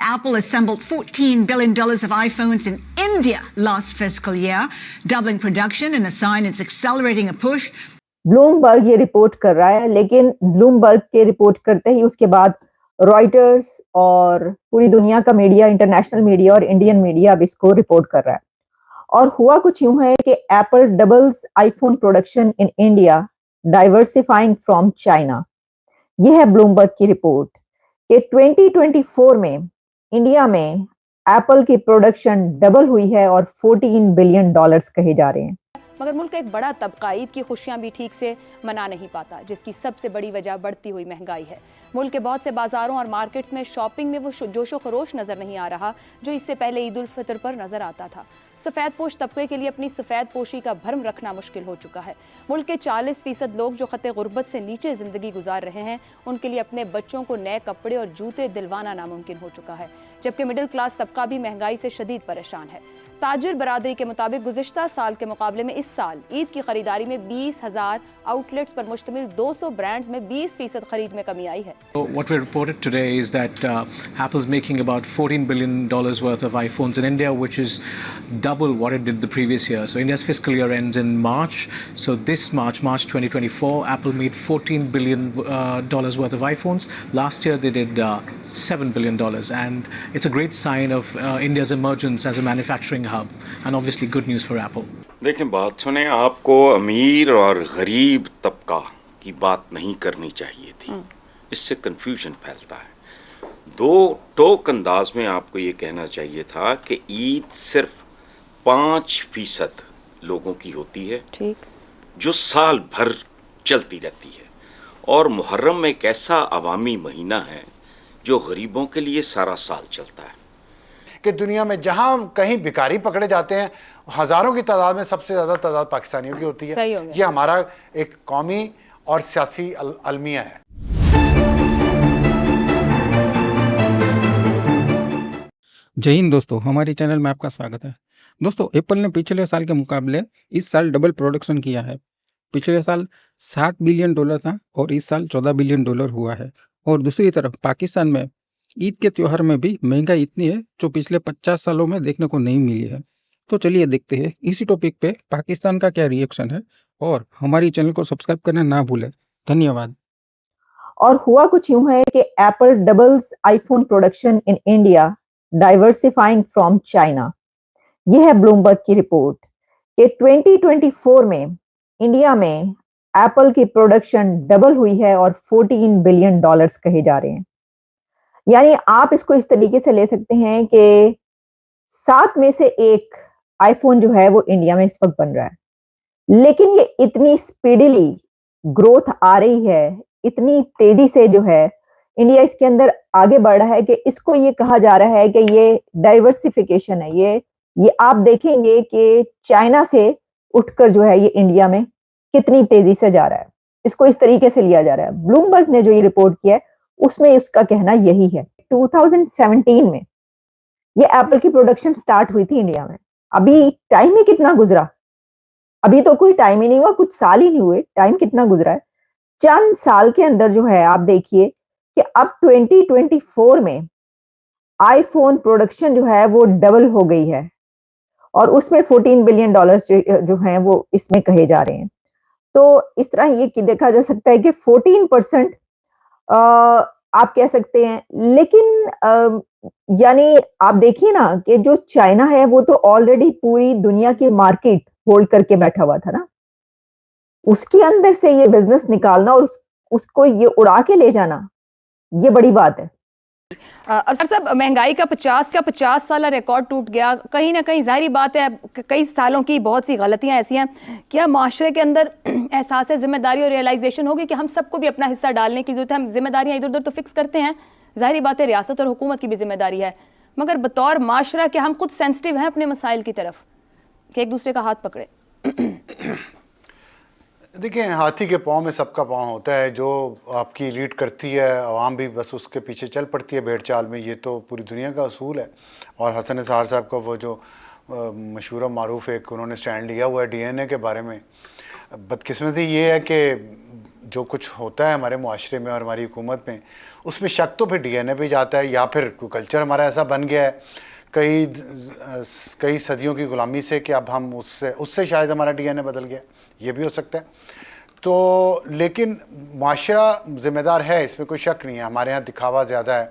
Apple assembled $14 billion of iPhones in India last fiscal year, doubling production in a sign it's accelerating a push. Bloomberg ये report कर रहा है, लेकिन Bloomberg के report करते ही उसके बाद रॉयटर्स और पूरी दुनिया का मीडिया, इंटरनेशनल मीडिया और इंडियन मीडिया अब इसको रिपोर्ट कर रहा है। और हुआ कुछ यूं है कि Apple doubles iPhone production in India, diversifying from China. यह है ब्लूमबर्ग की रिपोर्ट कि 2024 में इंडिया में एप्पल की प्रोडक्शन डबल हुई है और $14 बिलियन कहे जा रहे हैं। मगर मुल्क का एक बड़ा तबका ईद की खुशियां भी ठीक से मना नहीं पाता, जिसकी सबसे बड़ी वजह बढ़ती हुई महंगाई है। मुल्क के बहुत से बाजारों और मार्केट्स में शॉपिंग में वो जोशो खरोश नजर नहीं आ रहा जो इससे पहले ईद उल फितर पर नजर आता था। सफ़ेद पोश तबके के लिए अपनी सफ़ेद पोशी का भरम रखना मुश्किल हो चुका है। मुल्क के 40% लोग जो खते गुर्बत से नीचे ज़िंदगी गुजार रहे हैं, उनके लिए अपने बच्चों को नए कपड़े और जूते दिलवाना नामुमकिन हो चुका है, जबकि मिडिल क्लास तबका भी महंगाई से शदीद परेशान है। ताजिर बरादरी के मुताबिक गुज़िश्ता साल के मुकाबले में इस साल ईद की खरीदारी में 20,000 आउटलेट्स पर मुश्तमिल 200 ब्रांड्स में 20% खरीद में कमी आई है। What we reported today is that Apple's making about $14 billion worth of iPhones in India, which is double what it did the previous year. So India's fiscal year ends in March. So this March 2024, Apple made $14 billion worth of iPhones. Last year they did $7 billion, and it's a great sign of India's emergence as a manufacturing hub, and obviously good news for Apple. देखें, बात सुने, आपको अमीर और गरीब तबका की बात नहीं करनी चाहिए थी, इससे कंफ्यूजन फैलता है। दो टोक अंदाज में आपको ये कहना चाहिए था कि ईद सिर्फ 5% लोगों की होती है, ठीक, जो साल भर चलती रहती है, और मुहर्रम एक ऐसा अवामी महीना है जो गरीबों के लिए सारा साल चलता है। कि दुनिया में जहां कहीं भिखारी पकड़े जाते हैं, हजारों की तादाद में सबसे ज्यादा तादाद पाकिस्तानियों की होती है। ये हमारा एक कौमी और सियासी अलमिया है। जय हिंद दोस्तों, हमारे चैनल में आपका स्वागत है। दोस्तों, एप्पल ने पिछले साल के मुकाबले इस साल डबल प्रोडक्शन किया है। पिछले साल $7 बिलियन था और इस साल $14 बिलियन हुआ है। और दूसरी तरफ पाकिस्तान में ईद के त्यौहार में भी महंगाई इतनी है जो पिछले 50 सालों में देखने को नहीं मिली है। तो चलिए देखते हैं इसी टॉपिक पे पाकिस्तान का क्या रिएक्शन है, और हमारी चैनल को सब्सक्राइब करना ना भूलें। धन्यवाद। और हुआ कुछ यूं है कि Apple doubles iPhone production in India, diversifying from China. यह है ब्लूमबर्ग की रिपोर्ट कि 2024 में इंडिया में एप्पल की प्रोडक्शन डबल हुई है और $14 बिलियन कहे जा रहे हैं। यानी आप इसको इस तरीके से ले सकते हैं कि 7 में से 1 आईफोन जो है वो इंडिया में इस वक्त बन रहा है, लेकिन ये इतनी स्पीडीली ग्रोथ आ रही है, इतनी तेजी से जो है इंडिया इसके अंदर आगे बढ़ रहा है कि इसको ये कहा जा रहा है कि ये डाइवर्सिफिकेशन है। ये आप देखेंगे कि चाइना से उठकर जो है ये इंडिया में कितनी तेजी से जा रहा है, इसको इस तरीके से लिया जा रहा है। ब्लूमबर्ग ने जो ये रिपोर्ट किया है उसमें उसका कहना यही है। 2017 में ये एप्पल की प्रोडक्शन स्टार्ट हुई थी इंडिया में। अभी टाइम ही कितना गुजरा, अभी तो कोई टाइम ही नहीं हुआ, कुछ साल ही नहीं हुए, टाइम कितना गुजरा है। चंद साल के अंदर जो है आप देखिए कि अब 2024 में आईफोन प्रोडक्शन जो है वो डबल हो गई है और उसमें $14 बिलियन जो हैं वो इसमें कहे जा रहे हैं। तो इस तरह ये देखा जा सकता है कि 14% आप कह सकते हैं, लेकिन यानी आप देखिए ना कि जो चाइना है वो तो ऑलरेडी पूरी दुनिया की मार्केट होल्ड करके बैठा हुआ था ना, उसके अंदर से ये बिजनेस निकालना और उसको ये उड़ा के ले जाना, ये बड़ी बात है। अफसर साहब, महंगाई का 50 साल रिकॉर्ड टूट गया। कहीं ना कहीं जाहिर बात है कई सालों की बहुत सी गलतियां ऐसी हैं, क्या माशरे के अंदर एहसास जिम्मेदारी और रियलाइजेशन होगी कि हम सबको भी अपना हिस्सा डालने की जरूरत है। हम जिम्मेदारियां इधर उधर तो फिक्स करते हैं, जाहिर बात है रियासत और हुकूमत की भी जिम्मेदारी है, मगर बतौर माशरा क्या हम खुद सेंसिटिव हैं अपने मसाइल की तरफ कि एक दूसरे का हाथ पकड़े? देखिए, हाथी के पाँव में सबका पाँव होता है। जो आपकी लीड करती है आवाम भी बस उसके पीछे चल पड़ती है भेड़ चाल में, ये तो पूरी दुनिया का असूल है। और हसन निसार साहब का वो जो मशहूर और मारूफ एक उन्होंने स्टैंड लिया हुआ है DNA के बारे में। बदकिस्मती ये है कि जो कुछ होता है हमारे मुआशरे में और हमारी हुकूमत में, उसमें शक तो फिर डीएनए पे जाता है, या फिर कल्चर हमारा ऐसा बन गया है कई सदियों की गुलामी से कि अब हम उससे शायद हमारा डीएनए बदल गया, ये भी हो सकता है। तो लेकिन माशरा जिम्मेदार है, इसमें कोई शक नहीं है। हमारे यहाँ दिखावा ज़्यादा है,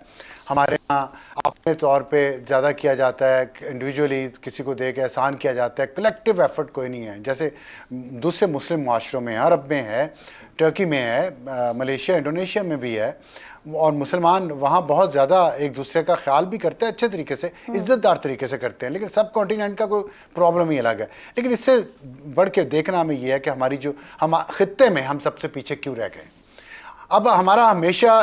हमारे यहाँ अपने तौर पे ज़्यादा किया जाता है, इंडिविजुअली किसी को दे के एहसान किया जाता है, कलेक्टिव एफर्ट कोई नहीं है। जैसे दूसरे मुस्लिम माशरों में, अरब में है, टर्की में है, मलेशिया इंडोनेशिया में भी है, और मुसलमान वहाँ बहुत ज़्यादा एक दूसरे का ख्याल भी करते हैं, अच्छे तरीके से, इज़्ज़तदार तरीके से करते हैं। लेकिन सब कॉन्टिनेंट का कोई प्रॉब्लम ही अलग है। लेकिन इससे बढ़ के देखना हमें ये है कि हमारी जो हम खित्ते में हम सबसे पीछे क्यों रह गए। अब हमारा हमेशा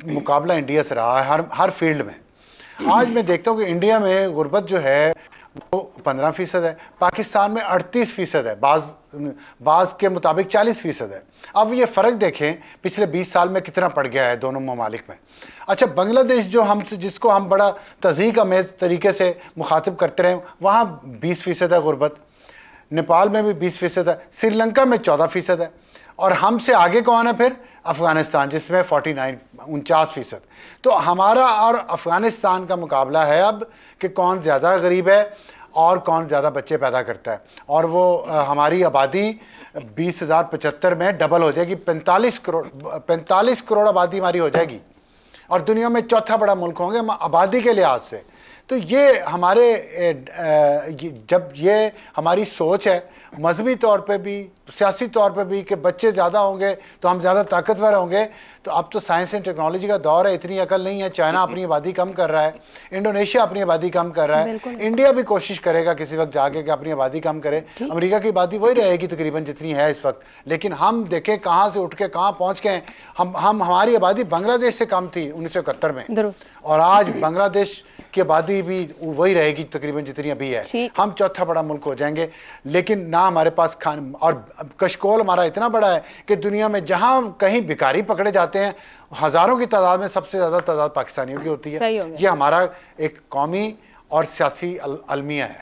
मुकाबला इंडिया से रहा है हर फील्ड में। आज मैं देखता हूँ कि इंडिया में गुर्बत जो है वो 15% है, पाकिस्तान में 38% है, बाज़ के मुताबिक 40% है। अब ये फ़र्क देखें पिछले 20 साल में कितना पड़ गया है दोनों ममालिक में। अच्छा, बांग्लादेश जो हमसे, जिसको हम बड़ा तज़ीक अमेज़ तरीके से मुखातिब करते रहे, वहाँ 20% है गुर्बत, नेपाल में भी 20% है, श्रीलंका में 14% है, और हमसे आगे कौन है फिर? अफ़गानिस्तान, जिसमें 49% तो हमारा और अफ़गानिस्तान का मुकाबला है अब कि कौन ज़्यादा गरीब है और कौन ज़्यादा बच्चे पैदा करता है। और वो हमारी आबादी 20,075 में डबल हो जाएगी, 45 करोड़ आबादी हमारी हो जाएगी, और दुनिया में चौथा बड़ा मुल्क होंगे हम आबादी के लिहाज से। तो ये हमारे जब ये हमारी सोच है मजहबी तौर पे भी, सियासी तौर पे भी, कि बच्चे ज़्यादा होंगे तो हम ज़्यादा ताकतवर होंगे, तो अब तो साइंस एंड टेक्नोलॉजी का दौर है, इतनी अकल नहीं है। चाइना अपनी आबादी कम कर रहा है, इंडोनेशिया अपनी आबादी कम कर रहा है, इंडिया भी कोशिश करेगा किसी वक्त जाके कि अपनी आबादी कम करे। अमेरिका की आबादी वही रहेगी तकरीबन जितनी है इस वक्त, लेकिन हम देखें कहाँ से उठ के कहाँ पहुँच गए। हमारी आबादी बांग्लादेश से कम थी 1971 में, और आज बांग्लादेश की आबादी भी वही रहेगी तकरीबन जितनी अभी है। हम चौथा बड़ा मुल्क हो जाएंगे, लेकिन ना हमारे पास खान, और कशकोल हमारा इतना बड़ा है कि दुनिया में जहां कहीं भिखारी पकड़े जाते हैं, हजारों की तादाद में सबसे ज्यादा तादाद पाकिस्तानियों की होती है। ये हमारा एक कौमी और सियासी अलमिया है।